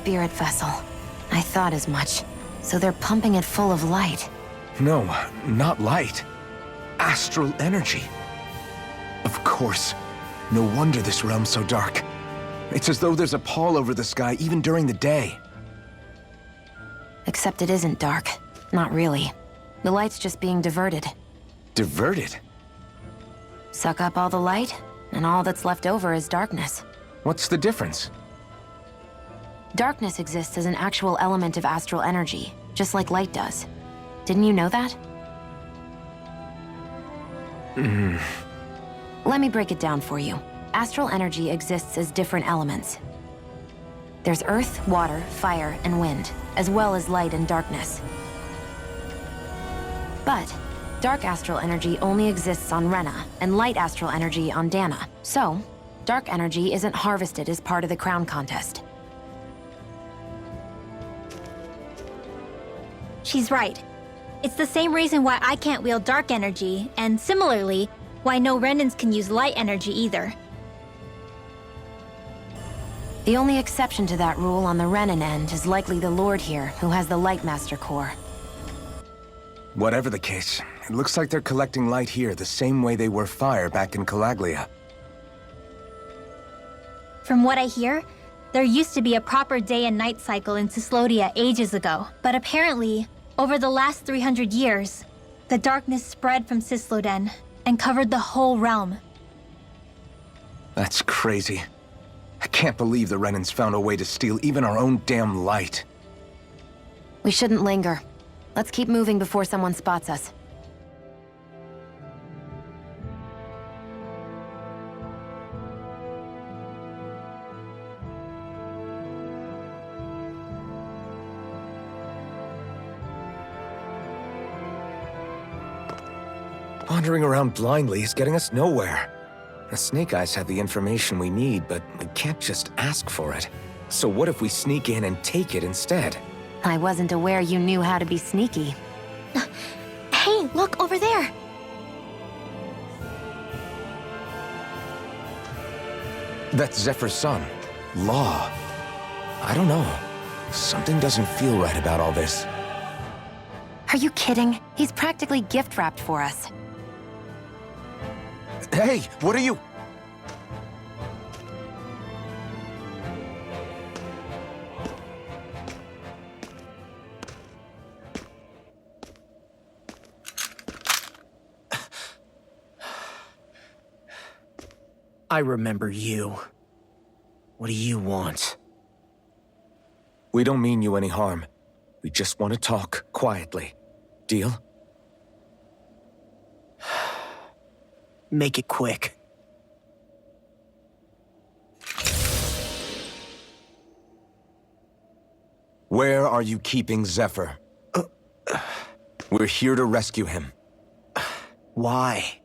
spirit vessel. I thought as much. So they're pumping it full of light. No, not light. Astral energy. Of course. No wonder this realm's so dark. It's as though there's a pall over the sky even during the day. Except it isn't dark. Not really. The light's just being diverted. Diverted? Suck up all the light, and all that's left over is darkness. What's the difference? Darkness exists as an actual element of astral energy, just like light does. Didn't you know that? Let me break it down for you. Astral energy exists as different elements. There's earth, water, fire, and wind, as well as light and darkness. But dark astral energy only exists on Rena, and light astral energy on Dana. So, dark energy isn't harvested as part of the crown contest. She's right. It's the same reason why I can't wield dark energy, and similarly, why no Renans can use light energy either. The only exception to that rule on the Renan end is likely the Lord here, who has the Light Master core. Whatever the case, it looks like they're collecting light here the same way they were fire back in Calaglia. From what I hear, there used to be a proper day and night cycle in Cyslodia ages ago, but apparently, over the last 300 years, the darkness spread from Cysloden and covered the whole realm. That's crazy. I can't believe the Renans found a way to steal even our own damn light. We shouldn't linger. Let's keep moving before someone spots us. Wandering around blindly is getting us nowhere. The Snake Eyes have the information we need, but we can't just ask for it. So what if we sneak in and take it instead? I wasn't aware you knew how to be sneaky. Hey, look over there! That's Zephyr's son, Law. I don't know. Something doesn't feel right about all this. Are you kidding? He's practically gift-wrapped for us. Hey, what are you? I remember you. What do you want? We don't mean you any harm. We just want to talk quietly. Deal? Make it quick. Where are you keeping Zephyr? We're here to rescue him. Why?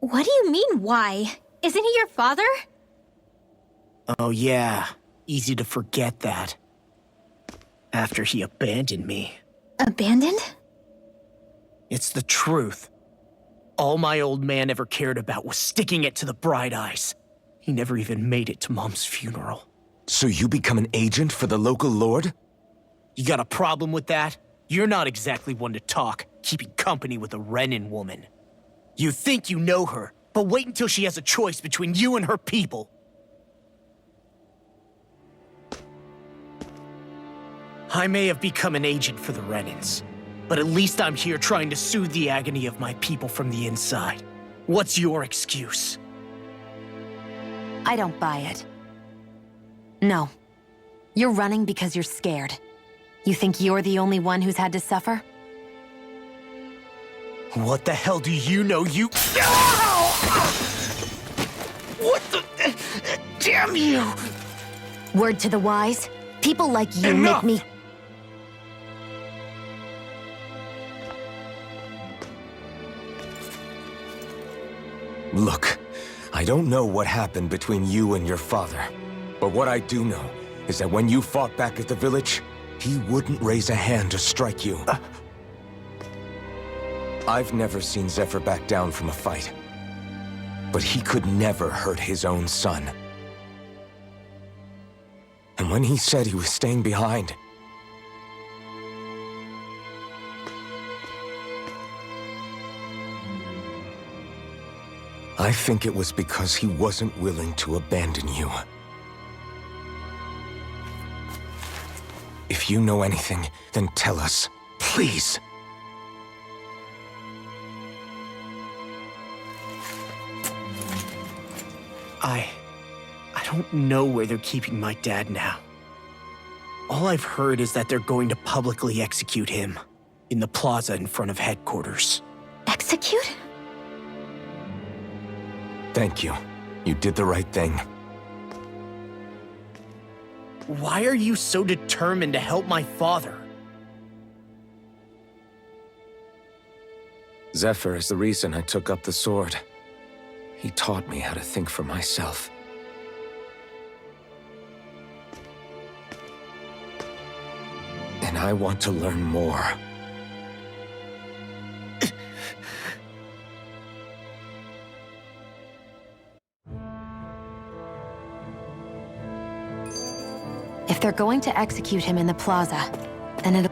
What do you mean, why? Isn't he your father? Oh yeah, easy to forget that. After he abandoned me. Abandoned? It's the truth. All my old man ever cared about was sticking it to the Bright Eyes. He never even made it to Mom's funeral. So you become an agent for the local lord? You got a problem with that? You're not exactly one to talk, keeping company with a Renan woman. You think you know her, but wait until she has a choice between you and her people. I may have become an agent for the Renans, but at least I'm here trying to soothe the agony of my people from the inside. What's your excuse? I don't buy it. No. You're running because you're scared. You think you're the only one who's had to suffer? What the hell do you know, you— What the— Damn you! Word to the wise, people like you Enough! make me— Look, I don't know what happened between you and your father. But what I do know is that when you fought back at the village, he wouldn't raise a hand to strike you. I've never seen Zephyr back down from a fight. But he could never hurt his own son. And when he said he was staying behind, I think it was because he wasn't willing to abandon you. If you know anything, then tell us, please. I don't know where they're keeping my dad now. All I've heard is that they're going to publicly execute him in the plaza in front of headquarters. Execute? Thank you. You did the right thing. Why are you so determined to help my father? Zephyr is the reason I took up the sword. He taught me how to think for myself. And I want to learn more. If they're going to execute him in the plaza, then it'll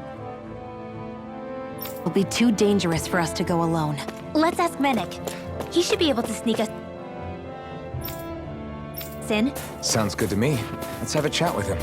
be too dangerous for us to go alone. Let's ask Menik. He should be able to sneak us in. Sounds good to me. Let's have a chat with him.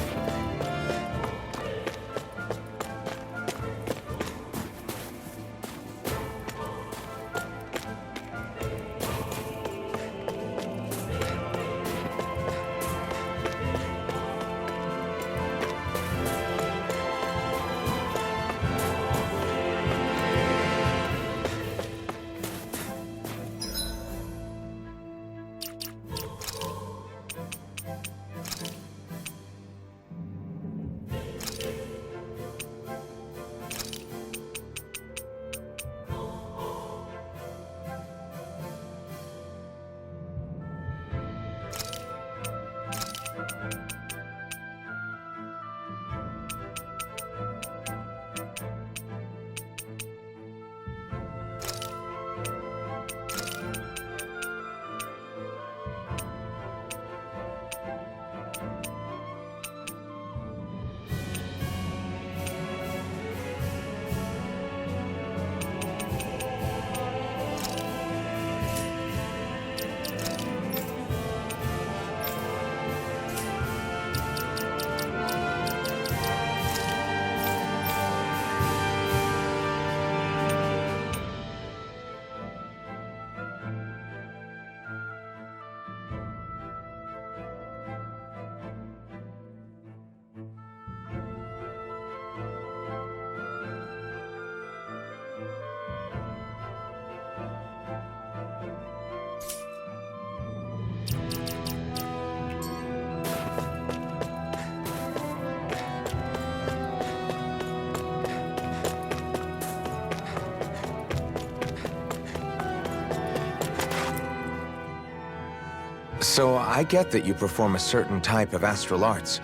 So I get that you perform a certain type of astral arts,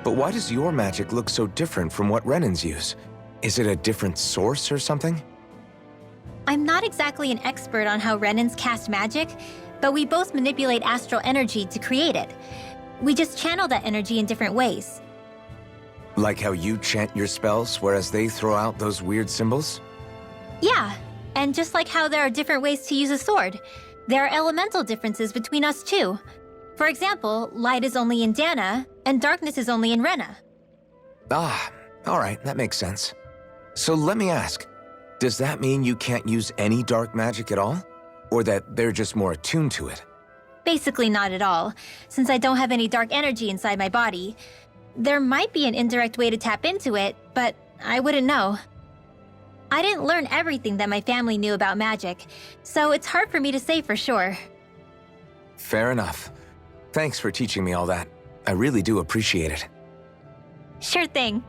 but why does your magic look so different from what Renan's use? Is it a different source or something? I'm not exactly an expert on how Renans cast magic, but we both manipulate astral energy to create it. We just channel that energy in different ways. Like how you chant your spells, whereas they throw out those weird symbols? Yeah, and just like how there are different ways to use a sword, there are elemental differences between us too. For example, light is only in Dana, and darkness is only in Rena. Ah, all right, that makes sense. So let me ask, does that mean you can't use any dark magic at all? Or that they're just more attuned to it? Basically not at all, since I don't have any dark energy inside my body. There might be an indirect way to tap into it, but I wouldn't know. I didn't learn everything that my family knew about magic, so it's hard for me to say for sure. Fair enough. Thanks for teaching me all that. I really do appreciate it. Sure thing.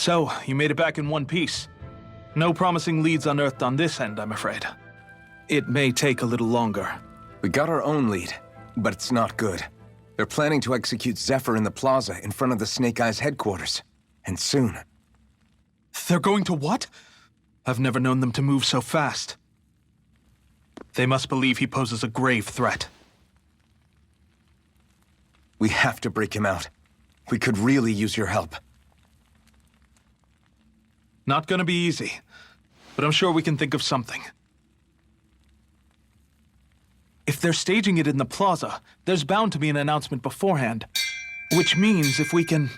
So, you made it back in one piece. No promising leads unearthed on this end, I'm afraid. It may take a little longer. We got our own lead, but it's not good. They're planning to execute Zephyr in the plaza in front of the Snake Eyes headquarters. And soon. They're going to what? I've never known them to move so fast. They must believe he poses a grave threat. We have to break him out. We could really use your help. Not gonna be easy, but I'm sure we can think of something. If they're staging it in the plaza, there's bound to be an announcement beforehand. Which means if we can...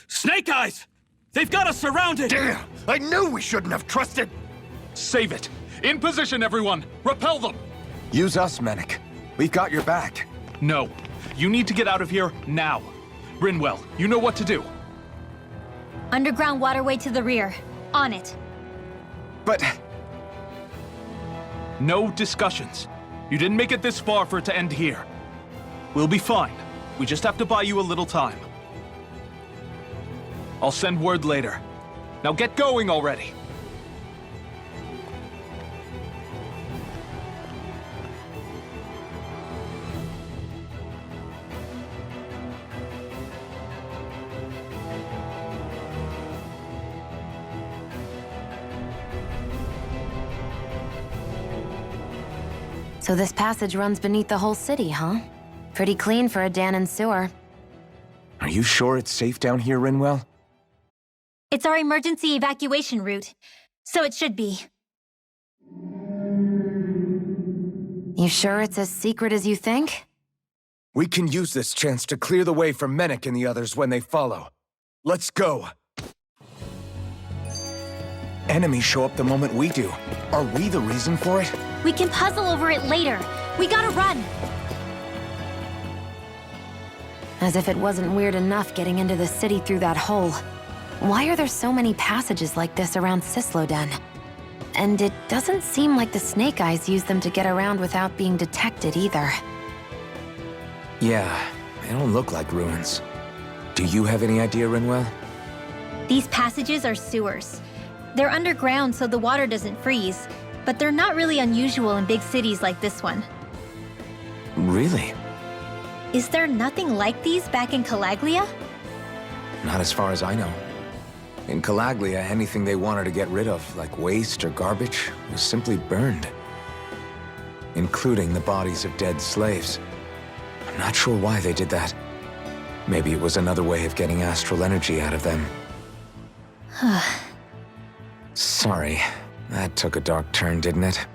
Snake Eyes! They've got us surrounded! Damn! I knew we shouldn't have trusted! Save it! In position, everyone! Repel them! Use us, Mennick. We've got your back. No. You need to get out of here now. Rinwell, you know what to do. Underground waterway to the rear. On it. But... No discussions. You didn't make it this far for it to end here. We'll be fine. We just have to buy you a little time. I'll send word later. Now get going already. So this passage runs beneath the whole city, huh? Pretty clean for a Danon sewer. Are you sure it's safe down here, Rinwell? It's our emergency evacuation route, so it should be. You sure it's as secret as you think? We can use this chance to clear the way for Mennick and the others when they follow. Let's go. Enemies show up the moment we do. Are we the reason for it? We can puzzle over it later. We gotta run. As if it wasn't weird enough getting into the city through that hole. Why are there so many passages like this around Sisloden? And it doesn't seem like the Snake Eyes use them to get around without being detected either. Yeah, they don't look like ruins. Do you have any idea, Rinwell? These passages are sewers. They're underground so the water doesn't freeze, but they're not really unusual in big cities like this one. Really? Is there nothing like these back in Calaglia? Not as far as I know. In Calaglia, anything they wanted to get rid of, like waste or garbage, was simply burned. Including the bodies of dead slaves. I'm not sure why they did that. Maybe it was another way of getting astral energy out of them. Sorry, that took a dark turn, didn't it?